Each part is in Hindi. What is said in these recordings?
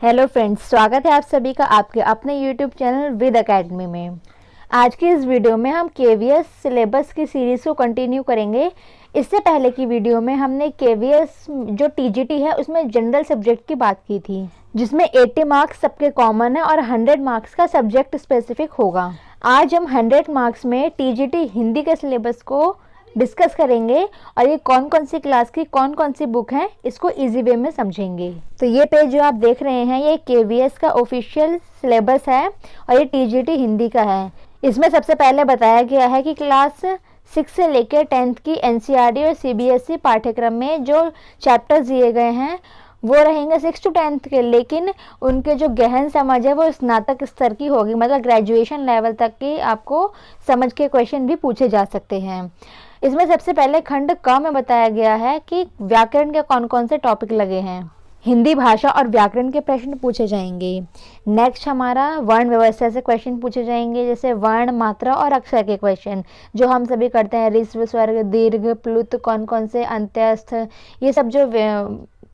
हेलो फ्रेंड्स, स्वागत है आप सभी का आपके अपने यूट्यूब चैनल विद एकेडमी में। आज की इस वीडियो में हम केवीएस सिलेबस की सीरीज़ को कंटिन्यू करेंगे। इससे पहले की वीडियो में हमने केवीएस जो टीजीटी है उसमें जनरल सब्जेक्ट की बात की थी, जिसमें 80 मार्क्स सबके कॉमन है और 100 मार्क्स का सब्जेक्ट स्पेसिफिक होगा। आज हम 100 मार्क्स में टीजीटी हिंदी के सिलेबस को डिस्कस करेंगे और ये कौन कौन सी क्लास की कौन कौन सी बुक है इसको इजी वे में समझेंगे। तो ये पेज जो आप देख रहे हैं ये केवीएस का ऑफिशियल सिलेबस है और ये टीजीटी हिंदी का है। इसमें सबसे पहले बताया गया है कि क्लास 6 से लेकर 10th की एनसीईआरटी और सीबीएसई पाठ्यक्रम में जो चैप्टर्स दिए गए हैं वो रहेंगे 6 to 10th के, लेकिन उनके जो गहन समझ है वो स्नातक स्तर की होगी, मतलब ग्रेजुएशन लेवल तक की आपको समझ के क्वेश्चन भी पूछे जा सकते हैं। इसमें सबसे पहले खंड क में बताया गया है कि व्याकरण के कौन कौन से टॉपिक लगे हैं। हिंदी भाषा और व्याकरण के प्रश्न पूछे जाएंगे। नेक्स्ट हमारा वर्ण व्यवस्था से क्वेश्चन पूछे जाएंगे, जैसे वर्ण, मात्रा और अक्षर के क्वेश्चन जो हम सभी करते हैं। ऋस्व, स्वर्ग, दीर्घ, प्लुत, कौन कौन से अंत्यस्थ, ये सब जो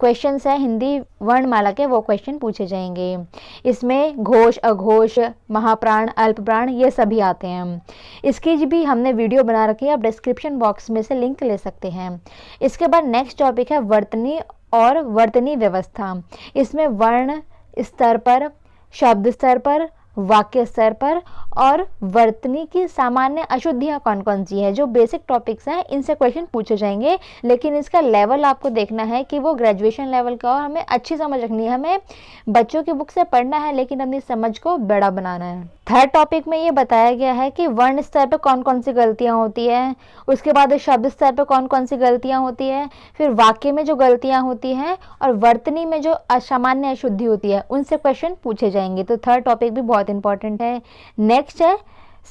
क्वेश्चंस है हिंदी वर्णमाला के वो क्वेश्चन पूछे जाएंगे। इसमें घोष, अघोष, महाप्राण, अल्पप्राण ये सभी आते हैं। इसकी भी हमने वीडियो बना रखी है, आप डिस्क्रिप्शन बॉक्स में से लिंक ले सकते हैं। इसके बाद नेक्स्ट टॉपिक है वर्तनी और वर्तनी व्यवस्था। इसमें वर्ण स्तर पर, शब्द स्तर पर, वाक्य स्तर पर और वर्तनी की सामान्य अशुद्धियाँ कौन कौन सी है, जो बेसिक टॉपिक्स हैं इनसे क्वेश्चन पूछे जाएंगे। लेकिन इसका लेवल आपको देखना है कि वो ग्रेजुएशन लेवल का और हमें अच्छी समझ रखनी है। हमें बच्चों की बुक से पढ़ना है लेकिन अपनी समझ को बड़ा बनाना है। थर्ड टॉपिक में ये बताया गया है कि वर्ण स्तर पर कौन कौन सी गलतियाँ होती है, उसके बाद शब्द स्तर पर कौन कौन सी गलतियाँ होती है, फिर वाक्य में जो गलतियाँ होती हैं और वर्तनी में जो असामान्य अशुद्धि होती है उनसे क्वेश्चन पूछे जाएंगे। तो थर्ड टॉपिक भी बहुत इंपॉर्टेंट है। नेक्स्ट है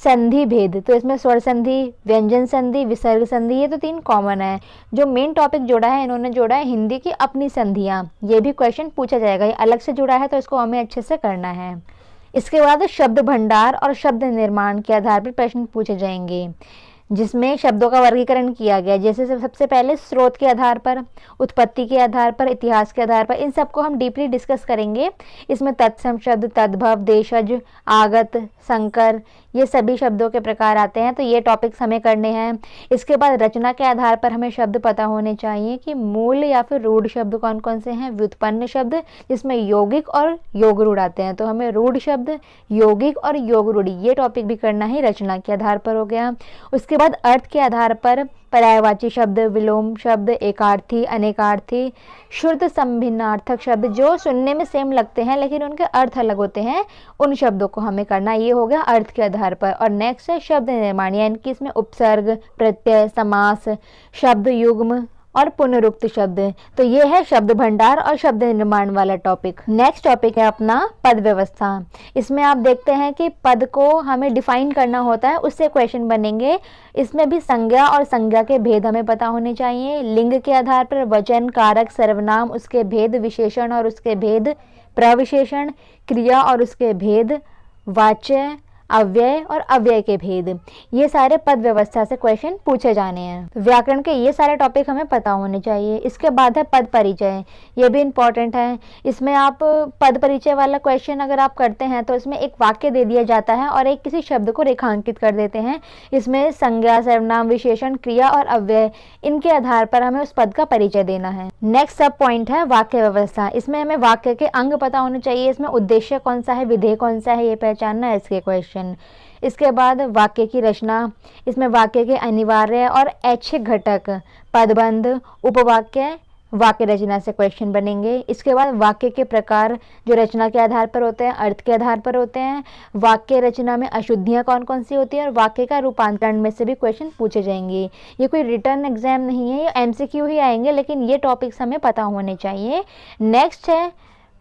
संधि भेद। तो इसमें स्वर संधि, व्यंजन संधि, विसर्ग संधि, ये तो 3 कॉमन है। जो मेन टॉपिक जोड़ा है इन्होंने जोड़ा है हिंदी की अपनी संधियाँ, ये भी क्वेश्चन पूछा जाएगा। ये अलग से जुड़ा है तो इसको हमें अच्छे से करना है। इसके बाद शब्द भंडार और शब्द निर्माण के आधार पर प्रश्न पूछे जाएंगे, जिसमें शब्दों का वर्गीकरण किया गया। जैसे सबसे पहले स्रोत के आधार पर, उत्पत्ति के आधार पर, इतिहास के आधार पर, इन सबको हम डीपली डिस्कस करेंगे। इसमें तत्सम शब्द, तद्भव, देशज, आगत, संकर, ये सभी शब्दों के प्रकार आते हैं, तो ये टॉपिक्स हमें करने हैं। इसके बाद रचना के आधार पर हमें शब्द पता होने चाहिए कि मूल या फिर रूढ़ शब्द कौन कौन से हैं। व्युत्पन्न शब्द जिसमें यौगिक और योग रूढ़ आते हैं, तो हमें रूढ़ शब्द, यौगिक और योग रूढ़ ये टॉपिक भी करना ही रचना के आधार पर हो गया। उसके बाद अर्थ के आधार पर पर्यायवाची शब्द, विलोम शब्द, एकार्थी, अनेकार्थी, शुद्ध संभिन्नार्थक शब्द जो सुनने में सेम लगते हैं लेकिन उनके अर्थ अलग होते हैं, उन शब्दों को हमें करना। ये हो गया अर्थ के आधार पर। और नेक्स्ट है शब्द निर्माण, यानी कि इसमें उपसर्ग, प्रत्यय, समास, शब्द युग्म और पुनरुक्त शब्द। तो ये है शब्द भंडार और शब्द निर्माण वाला टॉपिक। नेक्स्ट टॉपिक है अपना पद व्यवस्था। इसमें आप देखते हैं कि पद को हमें डिफाइन करना होता है, उससे क्वेश्चन बनेंगे। इसमें भी संज्ञा और संज्ञा के भेद हमें पता होने चाहिए। लिंग के आधार पर वचन, कारक, सर्वनाम, उसके भेद, विशेषण और उसके भेद, प्रविशेषण, क्रिया और उसके भेद, वाच्य, अव्यय और अव्यय के भेद, ये सारे पद व्यवस्था से क्वेश्चन पूछे जाने हैं। व्याकरण के ये सारे टॉपिक हमें पता होने चाहिए। इसके बाद है पद परिचय, ये भी इंपॉर्टेंट है। इसमें आप पद परिचय वाला क्वेश्चन अगर आप करते हैं तो इसमें एक वाक्य दे दिया जाता है और एक किसी शब्द को रेखांकित कर देते हैं। इसमें संज्ञा, सर्वनाम, विशेषण, क्रिया और अव्यय, इनके आधार पर हमें उस पद का परिचय देना है। नेक्स्ट सब पॉइंट है वाक्य व्यवस्था। इसमें हमें वाक्य के अंग पता होने चाहिए। इसमें उद्देश्य कौन सा है, विधेय कौन सा है, ये पहचानना है इसके क्वेश्चन। इसके बाद वाक्य की रचना, इसमें वाक्य के अनिवार्य और ऐच्छिक घटक, पदबंध, उपवाक्य, वाक्य रचना से क्वेश्चन बनेंगे। इसके बाद वाक्य के प्रकार जो रचना के आधार पर होते हैं, अर्थ के आधार पर होते हैं। वाक्य रचना में अशुद्धियाँ कौन कौन सी होती हैं और वाक्य का रूपांतरण में से भी क्वेश्चन पूछे जाएंगे। ये कोई रिटर्न एग्जाम नहीं है, ये एमसीक्यू ही आएंगे, लेकिन ये टॉपिक्स हमें पता होने चाहिए। नेक्स्ट है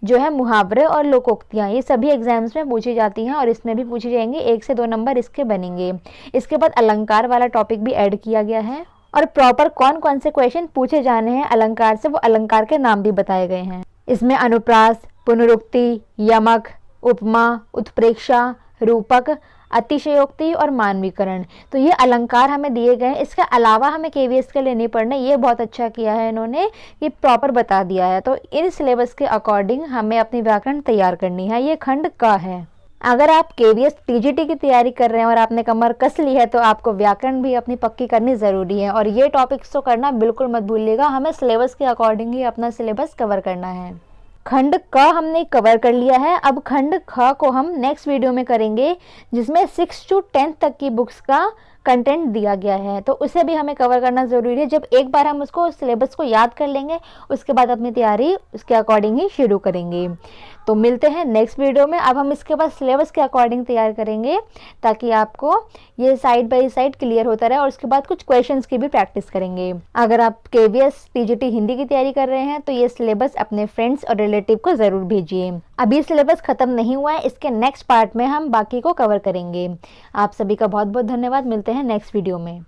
जो है मुहावरे और लोकोक्तियाँ, ये सभी एग्जाम्स में पूछी जाती हैं और इसमें भी पूछी जाएंगी। 1 से 2 नंबर इसके बनेंगे। इसके बाद अलंकार वाला टॉपिक भी ऐड किया गया है और प्रॉपर कौन कौन से क्वेश्चन पूछे जाने हैं अलंकार से, वो अलंकार के नाम भी बताए गए हैं। इसमें अनुप्रास, पुनरुक्ति, यमक, उपमा, उत्प्रेक्षा, रूपक, अतिशयोक्ति और मानवीकरण। तो ये अलंकार हमें दिए गए हैं। इसके अलावा हमें केवीएस के लिए नहीं पढ़ना। ये बहुत अच्छा किया है इन्होंने, ये प्रॉपर बता दिया है। तो इन सिलेबस के अकॉर्डिंग हमें अपनी व्याकरण तैयार करनी है। ये खंड क है। अगर आप केवीएस टीजीटी की तैयारी कर रहे हैं और आपने कमर कस ली है तो आपको व्याकरण भी अपनी पक्की करनी ज़रूरी है। और ये टॉपिक्स तो करना बिल्कुल मत भूलिएगा। हमें सिलेबस के अकॉर्डिंग ही अपना सिलेबस कवर करना है। खंड क हमने कवर कर लिया है। अब खंड ख को हम नेक्स्ट वीडियो में करेंगे, जिसमें 6 to 10 तक की बुक्स का कंटेंट दिया गया है। तो उसे भी हमें कवर करना ज़रूरी है। जब एक बार हम उसको सिलेबस को याद कर लेंगे, उसके बाद अपनी तैयारी उसके अकॉर्डिंग ही शुरू करेंगे। तो मिलते हैं नेक्स्ट वीडियो में। अब हम इसके बाद सिलेबस के अकॉर्डिंग तैयार करेंगे, ताकि आपको ये साइड बाय साइड क्लियर होता रहे। और उसके बाद कुछ क्वेश्चंस की भी प्रैक्टिस करेंगे। अगर आप केवीएस टीजीटी हिंदी की तैयारी कर रहे हैं तो ये सिलेबस अपने फ्रेंड्स और रिलेटिव को ज़रूर भेजिए। अभी सिलेबस ख़त्म नहीं हुआ है, इसके नेक्स्ट पार्ट में हम बाकी को कवर करेंगे। आप सभी का बहुत बहुत धन्यवाद। मिलते हैं नेक्स्ट वीडियो में।